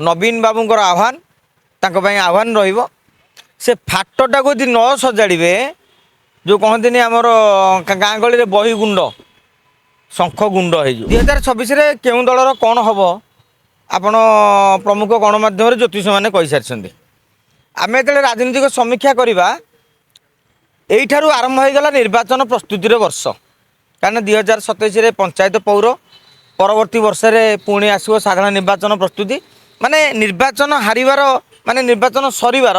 नवीन बाबूंकर आह्वान आह्वान रहिबो से फाटटा को यदि न सजाड़े जो कहते आमर गाँ गली में बही गुंड शंख गुंड हो 2026 क्यों दलर कौन हम आपण प्रमुख गणमाध्यम ज्योतिष मैंने कही सारी आम जो राजनीतिक समीक्षा करवा यू आरंभ होगा निर्वाचन प्रस्तुतिर वर्ष कारण 2027 पंचायत पौर परवर्ती वर्ष में पुणी आसो साधारण निर्वाचन प्रस्तुति माने निर्वाचन हारिबार माने निर्वाचन सरीबार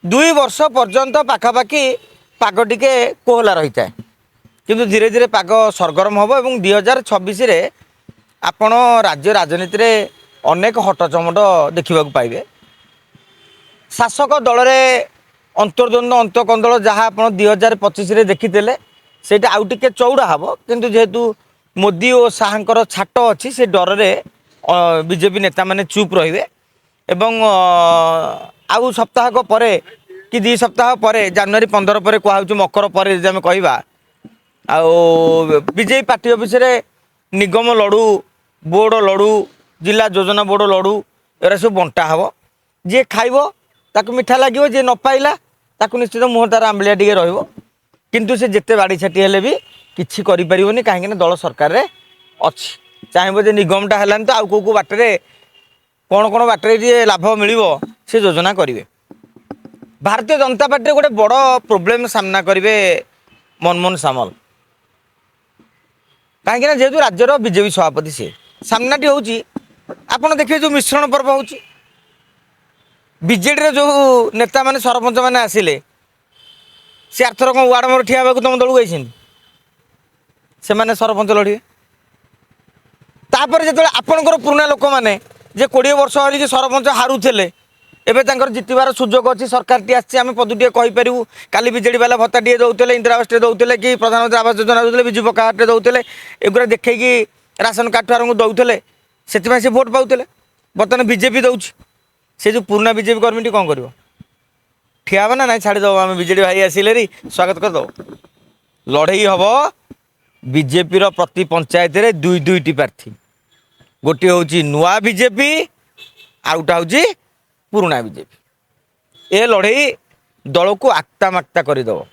2 वर्ष पर्यंत पाखापाखि पाग टिके कोहला रही है किंतु धीरे धीरे पाग सरगरम हम और 2026 आपण राज्य राजनीति रे अनेक हटचमट देखा पाइबे शासक दल में अंतर्द्वंद अंतकंदल जहाँ आप 2025 देखीते सेटा आउ टिके चौड़ा हम किंतु जेहेतु मोदी और शाहर छाट अच्छी से डर रे बीजेपी नेता माने चुप रहिबे एवं आउ सप्ताहक परे कि 2 सप्ताह पर जनवरी 15 पर कहूँ मकर पर आम कहवा बीजेपी पार्टी ऑफिस रे निगम लड़ू बोर्ड लड़ू जिला योजना बोर्ड लड़ू एरा सब बंटा हम जी खाइब ताकू मिठा लगे जी न पाइला ताकू निश्चित मुँह तार आंबलिया टे रु से जिते बाड़ी छाटी हेले भी किसी करें कहीं दल सरकार रे अच्छी चाहे जे निगमटा है तो आउ कौ बाटे कौन कौन बाटे लाभ मिल से योजना करेंगे भारतीय जनता पार्टी गोटे बड़ प्रोब्लेम सामना करेंगे मनमोहन सामल कहीं जेहेतु राज्यर बीजेपी सभापति सी सामनाटी हूँ आपड़ देखिए जो मिश्रण पर्व हो बीजेडी जो नेता माने सरपंच मैंने आसिले सी आरथर कौन वार्ड मेंबर ठिया तुम दल गई से मैंने सरपंच लड़े तापर जो आपणकर पुराना लोक मैंने जे 20 वर्ष हरिकी सरपंच हारुले एवं जितबार सुजोग अच्छी सरकार टी आम पदुटे कहीपर काली बीजेडी वाला भत्ता टे दौले इंदिरा आवास दौले कि प्रधानमंत्री आवास योजना दौले विजु पक्का कार्ड दौले एगुरा देखी राशन कार्ड आरंभ दौले से भोट पाते बर्तमान बीजेपी दौर से जो पुराना बीजेपी कर्मी कौन कर ठिया ना ना छाड़ीदेव आम बीजेडी भाई आसिले स्वागत करदेव लड़े हम बीजेपी प्रति पंचायत रे 2-2टी प्रार्थी गोटे हूँ नुआ बीजेपी आउटा हूँ पुराना बीजेपी ए लड़े दल को आक्ता माक्ता करदेव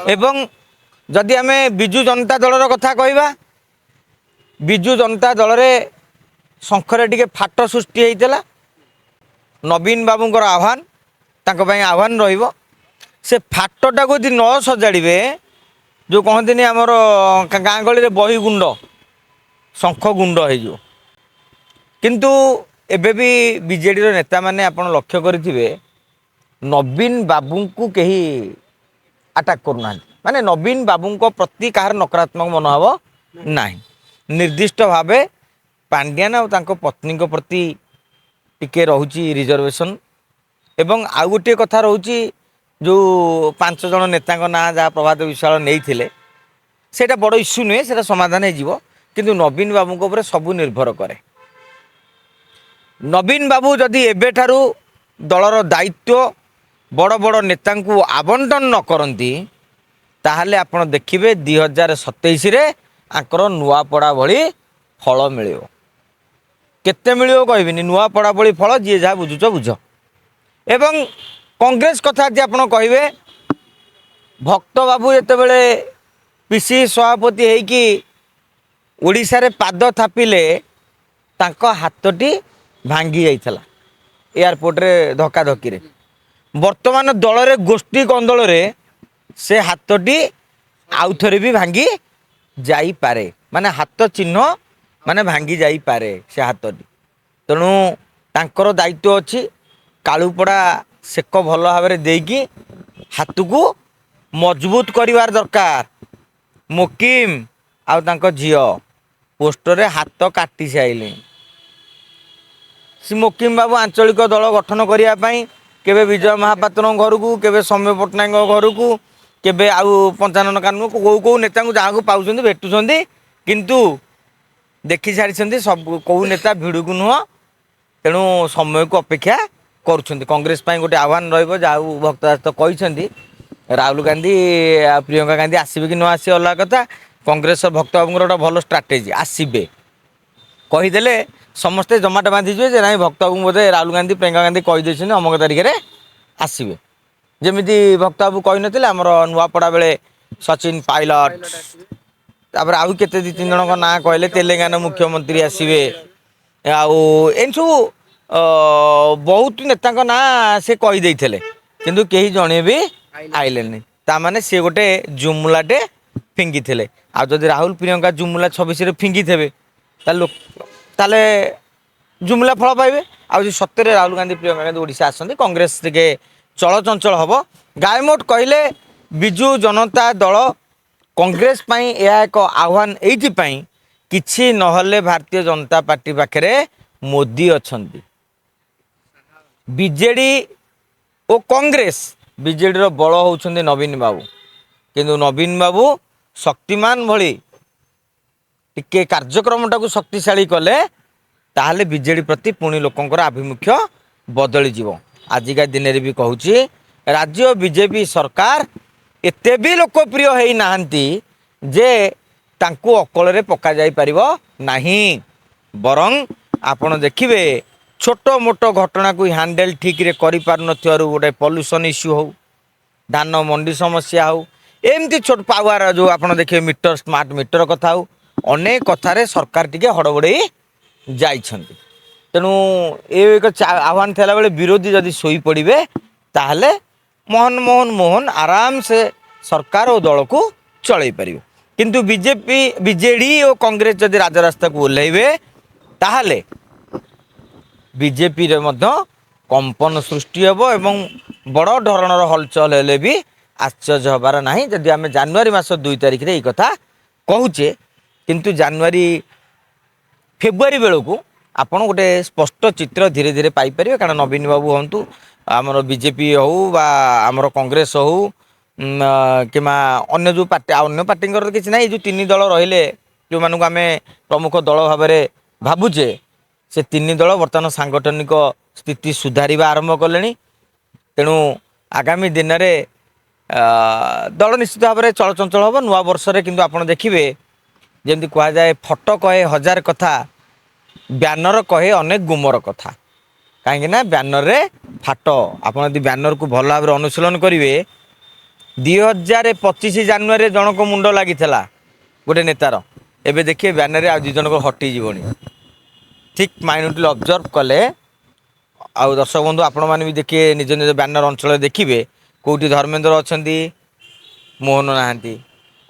एवं जदि आम विजु जनता दलर कथा कहवा विजु जनता दल में शंखरे टिके फाट सृष्टि होता नवीन बाबूंकर आह्वान आह्वान रहिबो से फाटटा को यदि न सजाड़े जो कहते आमर गाँ गली में बही गुंड शंख गुंड हो किंतु एबे भी बीजेडी नेता माने आपण लक्ष्य करेंगे नवीन बाबू को कहीं अटैक करूना माने नवीन बाबू प्रति कहार नकारात्मक मनोभाव ना निर्दिष्ट भाव पांड्यान और पत्नी प्रति टिके रोची रिजर्वेशन एवं आउ गोटे कथा रोची जो 5 जन नेता ना जहाँ प्रभात विश्वाल नहीं सेटा बड़ इश्यू नुहे से समाधान हो किंतु नवीन बाबू ऊपर सबू निर्भर करे नवीन बाबू जदि एबेठारू दलर दायित्व बड़ बड़ नेता आवंटन न करती ताहले आपण देखिबे 2027 रे आंकर नुआपड़ा भली फल मिल केते मिल कहबिनी नुआपड़ा भली फल जी जहाँ बुझुच बुझ एवं कांग्रेस कथा जी आप कहे भक्त बाबू जिते पीसी सभापति होइकी ओडिशा रे पाद थापिले तांको हाथटी भांगी जाइथला एयरपोर्ट रे धक्का धक्की रे वर्तमान दल रे गोष्ठी कंदल रे से हाथटी आउ थरे भी भांगी जाई पारे माने हाथ चिन्ह माने भांगी जाई पारे से हाथटी तेणु तांकर दायित्व अच्छी कालुपड़ा सेक भल भाव देकी हाथ को मजबूत करिवार दरकार मोकिम आउ तांको झियो पोस्टर रे हाथ काटी साइले सी मोकिम बाबू आंचलिक दल गठन करने केबे विजय महापात्र घर को केबे सौम्य पट्टनायक घर को केबे आउ पंचानन कानून को कौ नेता को जहाँ को पाउछन्ति भेटुछन्ति किंतु देखी सारी सब कौ नेता भिड़ को नुह तेणु समय को अपेक्षा करुँच कांग्रेस गोटे आह्वान रहा भक्तदास तो कहते राहुल गांधी प्रियंका गांधी आसबे कि न आस अलग कथा कांग्रेस भक्त बाबू गोटे भल स्ट्राटेजी आसबे कहीदे ସମସ୍ତେ ଜମାଟ ବାନ୍ଧିଯିବେ ଯେ ନାଇଁ ଭକ୍ତବାବୁ ବୋଧେ ରାହୁଲ ଗାନ୍ଧୀ ପ୍ରିୟଙ୍କା ଗାନ୍ଧୀ କହିଦେଇଛନ୍ତି ଅମକ ତାରିଖରେ ଆସିବେ। ଯେମିତି ଭକ୍ତବାବୁ କହିନଥିଲେ ଆମର ନୂଆପଡ଼ା ବେଳେ ସଚିନ ପାଇଲଟ, ତାପରେ ଆଉ କେତେ ଦୁଇ ତିନି ଜଣଙ୍କ ନାଁ କହିଲେ, ତେଲେଙ୍ଗାନା ମୁଖ୍ୟମନ୍ତ୍ରୀ ଆସିବେ, ଆଉ ଏମିତି ସବୁ ବହୁତ ନେତାଙ୍କ ନାଁ ସେ କହିଦେଇଥିଲେ କିନ୍ତୁ କେହି ଜଣେ ବି ଆଇଲେନି। ତାମାନେ ସିଏ ଗୋଟେ ଜୁମୁଲାଟେ ଫିଙ୍ଗିଥିଲେ। ଆଉ ଯଦି ରାହୁଲ ପ୍ରିୟଙ୍କା ଜୁମୁଲା 26ରେ ଫିଙ୍ଗିଥିବେ ତାହେଲେ ଜୁମୁଲା ଫଳ ପାଇବେ। ଆଉ ଯଦି ସତରେ ରାହୁଲ ଗାନ୍ଧୀ ପ୍ରିୟଙ୍କା ଗାନ୍ଧୀ ଓଡ଼ିଶା ଆସନ୍ତି କଂଗ୍ରେସ ଟିକେ ଚଳଚଞ୍ଚଳ ହେବ। ଗାୟମୋଟ କହିଲେ ବିଜୁ ଜନତା ଦଳ କଂଗ୍ରେସ ପାଇଁ ଏହା ଏକ ଆହ୍ୱାନ ଏଇଥିପାଇଁ କିଛି ନହେଲେ ଭାରତୀୟ ଜନତା ପାର୍ଟି ପାଖରେ ମୋଦି ଅଛନ୍ତି। ବିଜେଡ଼ି ଓ କଂଗ୍ରେସ, ବିଜେଡ଼ିର ବଳ ହେଉଛନ୍ତି ନବୀନ ବାବୁ, କିନ୍ତୁ ନବୀନ ବାବୁ ଶକ୍ତିମାନ ଭଳି ଟିକେ କାର୍ଯ୍ୟକ୍ରମଟାକୁ ଶକ୍ତିଶାଳୀ କଲେ ତାହେଲେ ବିଜେଡ଼ି ପ୍ରତି ପୁଣି ଲୋକଙ୍କର ଆଭିମୁଖ୍ୟ ବଦଳିଯିବ। ଆଜିକା ଦିନରେ ବି କହୁଛି ରାଜ୍ୟ ବିଜେପି ସରକାର ଏତେ ବି ଲୋକପ୍ରିୟ ହେଇନାହାନ୍ତି ଯେ ତାଙ୍କୁ ଅକଳରେ ପକାଯାଇପାରିବ ନାହିଁ। ବରଂ ଆପଣ ଦେଖିବେ ଛୋଟ ମୋଟ ଘଟଣାକୁ ହ୍ୟାଣ୍ଡେଲ୍ ଠିକ୍ରେ କରିପାରୁନଥିବାରୁ ଗୋଟେ ପଲ୍ୟୁସନ୍ ଇସ୍ୟୁ ହେଉ, ଧାନ ମଣ୍ଡି ସମସ୍ୟା ହେଉ, ଏମିତି ଛୋଟ ପାୱାର ଯେଉଁ ଆପଣ ଦେଖିବେ ମିଟର ସ୍ମାର୍ଟ ମିଟର କଥା ହେଉ, ଅନେକ କଥାରେ ସରକାର ଟିକେ ହଡ଼ବଡ଼େଇ ଯାଇଛନ୍ତି। ତେଣୁ ଏ ଏକ ଆହ୍ୱାନ ଥିଲାବେଳେ ବିରୋଧୀ ଯଦି ଶୋଇପଡ଼ିବେ ତାହେଲେ ମୋହନ ଆରାମସେ ସରକାର ଓ ଦଳକୁ ଚଳେଇ ପାରିବେ। କିନ୍ତୁ ବିଜେଡ଼ି ଓ କଂଗ୍ରେସ ଯଦି ରାଜରାସ୍ତାକୁ ଓହ୍ଲାଇବେ ତାହେଲେ ବିଜେପିରେ ମଧ୍ୟ କମ୍ପନ ସୃଷ୍ଟି ହେବ ଏବଂ ବଡ଼ ଧରଣର ହଲଚଲ ହେଲେ ବି ଆଶ୍ଚର୍ଯ୍ୟ ହେବାର ନାହିଁ ଯଦି ଆମେ ଜାନୁଆରୀ ମାସ 2 ତାରିଖରେ ଏଇ କଥା କହୁଛେ। କିନ୍ତୁ ଜାନୁଆରୀ ଫେବୃଆରୀ ବେଳକୁ ଆପଣ ଗୋଟେ ସ୍ପଷ୍ଟ ଚିତ୍ର ଧୀରେ ଧୀରେ ପାଇପାରିବେ। କାରଣ ନବୀନ ବାବୁ ହୁଅନ୍ତୁ, ଆମର ବିଜେପି ହେଉ ବା ଆମର କଂଗ୍ରେସ ହେଉ କିମ୍ବା ଅନ୍ୟ ଯେଉଁ ପାର୍ଟି, ଅନ୍ୟ ପାର୍ଟିଙ୍କର କିଛି ନାହିଁ, ଯେଉଁ ତିନି ଦଳ ରହିଲେ ଯେଉଁମାନଙ୍କୁ ଆମେ ପ୍ରମୁଖ ଦଳ ଭାବରେ ଭାବୁଛେ, ସେ ତିନି ଦଳ ବର୍ତ୍ତମାନ ସାଂଗଠନିକ ସ୍ଥିତି ସୁଧାରିବା ଆରମ୍ଭ କଲେଣି। ତେଣୁ ଆଗାମୀ ଦିନରେ ଦଳ ନିଶ୍ଚିତ ଭାବରେ ଚଳଚଞ୍ଚଳ ହେବ। ନୂଆ ବର୍ଷରେ କିନ୍ତୁ ଆପଣ ଦେଖିବେ ଯେମିତି କୁହାଯାଏ ଫଟୋ କହେ ହଜାର କଥା, ବ୍ୟାନର କହେ ଅନେକ ଗୁମର କଥା। କାହିଁକିନା ବ୍ୟାନରରେ ଫାଟ, ଆପଣ ଯଦି ବ୍ୟାନରକୁ ଭଲ ଭାବରେ ଅନୁଶୀଳନ କରିବେ 2025 ଜାନୁଆରୀରେ ଜଣଙ୍କ ମୁଣ୍ଡ ଲାଗିଥିଲା ଗୋଟେ ନେତାର, ଏବେ ଦେଖିବେ ବ୍ୟାନରରେ ଆଉ 2 ଜଣଙ୍କ ହଟିଯିବଣି। ଠିକ୍ ମାଇଣ୍ଡଲି ଅବଜର୍ଭ କଲେ, ଆଉ ଦର୍ଶକ ବନ୍ଧୁ ଆପଣମାନେ ବି ଦେଖିବେ ନିଜ ନିଜ ବ୍ୟାନର ଅଞ୍ଚଳରେ ଦେଖିବେ କେଉଁଠି ଧର୍ମେନ୍ଦ୍ର ଅଛନ୍ତି ମୋହନ ନାହାନ୍ତି,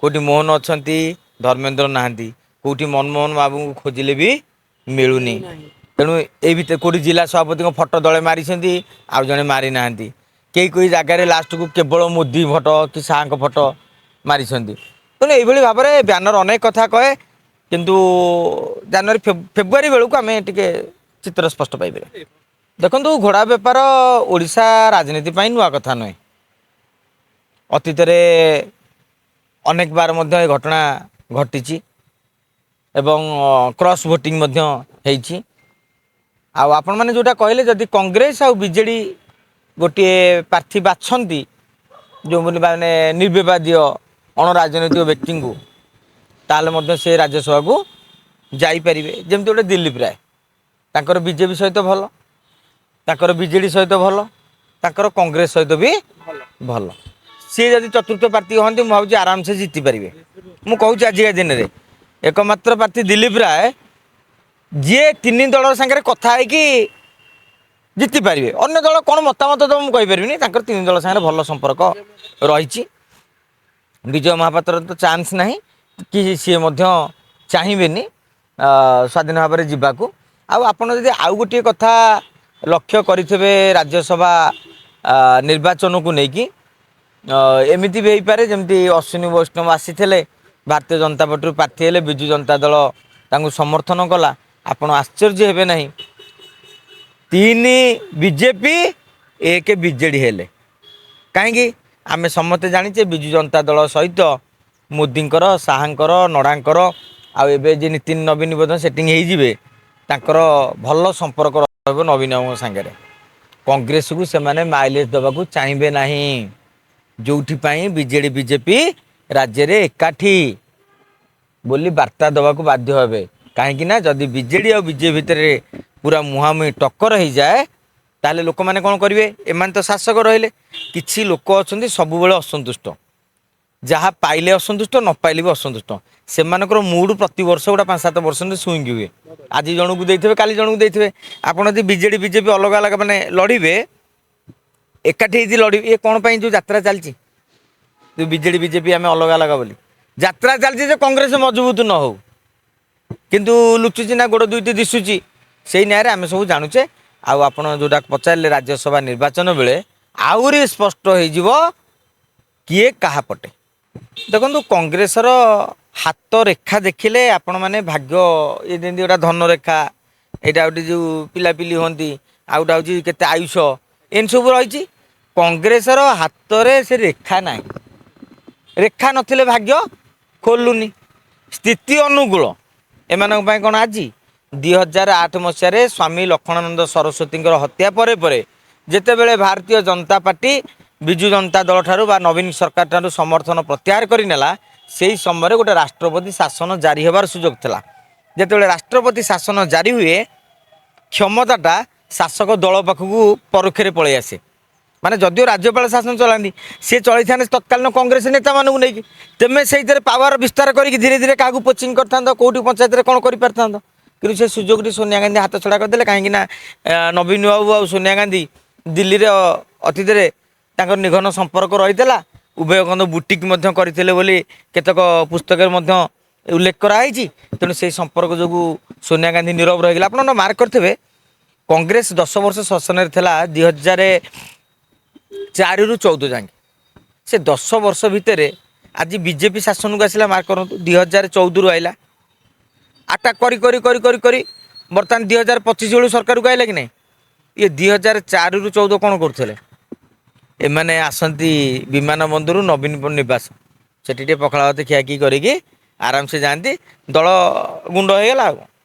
କେଉଁଠି ମୋହନ ଅଛନ୍ତି ଧର୍ମେନ୍ଦ୍ର ନାହାନ୍ତି, କେଉଁଠି ମନମୋହନ ବାବୁଙ୍କୁ ଖୋଜିଲେ ବି ମିଳୁନି। ତେଣୁ ଏଇ ଭିତରେ କେଉଁଠି ଜିଲ୍ଲା ସଭାପତିଙ୍କ ଫଟୋ ଦଳେ ମାରିଛନ୍ତି, ଆଉ ଜଣେ ମାରିନାହାନ୍ତି। କେହି ଜାଗାରେ ଲାଷ୍ଟକୁ କେବଳ ମୋଦି ଫଟୋ କି ଶାହାଙ୍କ ଫଟୋ ମାରିଛନ୍ତି। ତେଣୁ ଏଇଭଳି ଭାବରେ ବ୍ୟାନର ଅନେକ କଥା କହେ, କିନ୍ତୁ ଜାନୁଆରୀ ଫେବୃଆରୀ ବେଳକୁ ଆମେ ଟିକେ ଚିତ୍ର ସ୍ପଷ୍ଟ ପାଇପାରିବା। ଦେଖନ୍ତୁ, ଘୋଡ଼ା ବେପାର ଓଡ଼ିଶା ରାଜନୀତି ପାଇଁ ନୂଆ କଥା ନୁହେଁ। ଅତୀତରେ ଅନେକ ବାର ମଧ୍ୟ ଏ ଘଟଣା ଘଟିଛି ଏବଂ କ୍ରସ୍ ଭୋଟିଂ ମଧ୍ୟ ହେଇଛି। ଆଉ ଆପଣମାନେ ଯେଉଁଟା କହିଲେ, ଯଦି କଂଗ୍ରେସ ଆଉ ବିଜେଡ଼ି ଗୋଟିଏ ପ୍ରାର୍ଥୀ ବାଛନ୍ତି ଯେଉଁଭଳି ମାନେ ନିର୍ବିବାଦୀୟ ଅଣରାଜନୈତିକ ବ୍ୟକ୍ତିଙ୍କୁ, ତାହେଲେ ମଧ୍ୟ ସେ ରାଜ୍ୟସଭାକୁ ଯାଇପାରିବେ। ଯେମିତି ଗୋଟେ ଦିଲ୍ଲୀପ ରାୟ, ତାଙ୍କର ବିଜେପି ସହିତ ଭଲ, ତାଙ୍କର ବିଜେଡ଼ି ସହିତ ଭଲ, ତାଙ୍କର କଂଗ୍ରେସ ସହିତ ବି ଭଲ। ସିଏ ଯଦି ଚତୁର୍ଥ ପ୍ରାର୍ଥୀ ହୁଅନ୍ତି ମୁଁ ଭାବୁଛି ଆରାମସେ ଜିତିପାରିବେ। ମୁଁ କହୁଛି ଆଜିକା ଦିନରେ ଏକମାତ୍ର ପ୍ରାର୍ଥୀ ଦିଲ୍ଲୀପ ରାୟ, ଯିଏ ତିନି ଦଳ ସାଙ୍ଗରେ କଥା ହେଇକି ଜିତିପାରିବେ। ଅନ୍ୟ ଦଳ କ'ଣ ମତାମତ ତ ମୁଁ କହିପାରିବିନି, ତାଙ୍କର ତିନି ଦଳ ସାଙ୍ଗରେ ଭଲ ସମ୍ପର୍କ ରହିଛି। ବିଜୟ ମହାପାତ୍ର ତ ଚାନ୍ସ ନାହିଁ କି ସିଏ ମଧ୍ୟ ଚାହିଁବେନି ସ୍ୱାଧୀନ ଭାବରେ ଯିବାକୁ। ଆଉ ଆପଣ ଯଦି ଆଉ ଗୋଟିଏ କଥା ଲକ୍ଷ୍ୟ କରିଥିବେ ରାଜ୍ୟସଭା ନିର୍ବାଚନକୁ ନେଇକି, ଏମିତି ବି ହେଇପାରେ ଯେମିତି ଅଶ୍ୱିନୀ ବୈଷ୍ଣବ ଆସିଥିଲେ, ଭାରତୀୟ ଜନତା ପାର୍ଟିରୁ ପ୍ରାର୍ଥୀ ହେଲେ, ବିଜୁ ଜନତା ଦଳ ତାଙ୍କୁ ସମର୍ଥନ କଲା। ଆପଣ ଆଶ୍ଚର୍ଯ୍ୟ ହେବେ ନାହିଁ 3 ବିଜେପି 1 ବିଜେଡ଼ି ହେଲେ। କାହିଁକି? ଆମେ ସମସ୍ତେ ଜାଣିଛେ ବିଜୁ ଜନତା ଦଳ ସହିତ ମୋଦିଙ୍କର, ଶାହାଙ୍କର, ନଡ଼ାଙ୍କର ଆଉ ଏବେ ଯେ ନୀତିନ ନବୀନ ମଧ୍ୟ ସେଟିଂ ହେଇଯିବେ, ତାଙ୍କର ଭଲ ସମ୍ପର୍କ ରହିବ ନବୀନ ବାବୁଙ୍କ ସାଙ୍ଗରେ। କଂଗ୍ରେସକୁ ସେମାନେ ମାଇଲେଜ ଦେବାକୁ ଚାହିଁବେ ନାହିଁ, ଯେଉଁଥିପାଇଁ ବିଜେଡ଼ି ବିଜେପି ରାଜ୍ୟରେ ଏକାଠି ବୋଲି ବାର୍ତ୍ତା ଦେବାକୁ ବାଧ୍ୟ ହେବେ। कहीं जदि विजेडी और बीजेपी भितर पूरा मुहांमुही टक्कर हो जाए ताले लोक मैंने कौन करेंगे एम तो शासक रहिले किछि लोक अच्छा सब असंतुष्ट जहाँ पाइले असंतुष्ट न पाइले भी असंतुष्ट से मूड प्रति वर्ष गोटा 5-7% स्विंग हुए आज जन को देते काली जन को देते आपड़ यदि विजेडी बीजेपी अलग अलग मैंने लड़े एकाठी लड़े ये कौन पर जो यात्रा चलती जो विजेडी बीजेपी आम अलग अलग बोली यात्रा चलती कांग्रेस मजबूत न हो किंतु लुचुची ना गोड़ दुईटी दिशुची से न्याय आम सब जानुचे आप जोटा पचारे राज्यसभा निर्वाचन बेले आहरी स्पष्ट हो किए कहा पटे देखो कांग्रेसर हाथ रेखा देखिले आपण मैंने भाग्य ये जमी गोटा धन रेखा यहाँ गोटे जो पिलापिली हमें आउटा हूँ केते आयुष एन सब रही कांग्रेसर हाथ रे से रेखा ना रेखा नथिले भाग्य खोलुनी स्थिति अनुकूल एम कौन आज 2008 मसीह स्वामी लक्ष्मणानंद सरस्वती हत्या परे परे जेतेबेले भारतीय जनता पार्टी विजु जनता दल ठारू बा नवीन सरकार ठारू समर्थन प्रत्याहार करनेला से समय गोटे राष्ट्रपति शासन जारी होबार सुजोग था जेतेबेले राष्ट्रपति शासन जारी हुए क्षमताटा शासक दल पाखक परोक्षे पलि आसे माने जदिव राज्यपाल शासन चलानी सी चलि था तत्कालीन कांग्रेस नेता मानू नहीं तेमें से पावर विस्तार करके धीरे धीरे क्या पोचिंग कर कौटी पंचायत कौन कर कि से सुजोग सोनिया गांधी हाथ छड़ा करदे कहीं नवीन बाबू और सोनिया गांधी दिल्ली रे अतीत निघन संपर्क रही उभय खंड बुटीक करते बोली केतक पुस्तक उल्लेख कराई तेणु से संपर्क जो सोनिया गांधी नीरव रही आप मार्क करेंगे कांग्रेस 10 वर्ष शासन 2004 ରୁ 14 जाए से 10 वर्ष भितर आज बीजेपी शासन को आसला मार्क करूँ 2014 ରୁ आइला अटैक करी करी करी करी करी बर्तमान 2025 बेलू सरकार को आइला कि नहीं ये 2004 ରୁ 14 कौन करते एमाने आसती विमान बंदर नवीन निवास से पखला भात खियाखी करी आराम से जाती दल गुंड हो गला।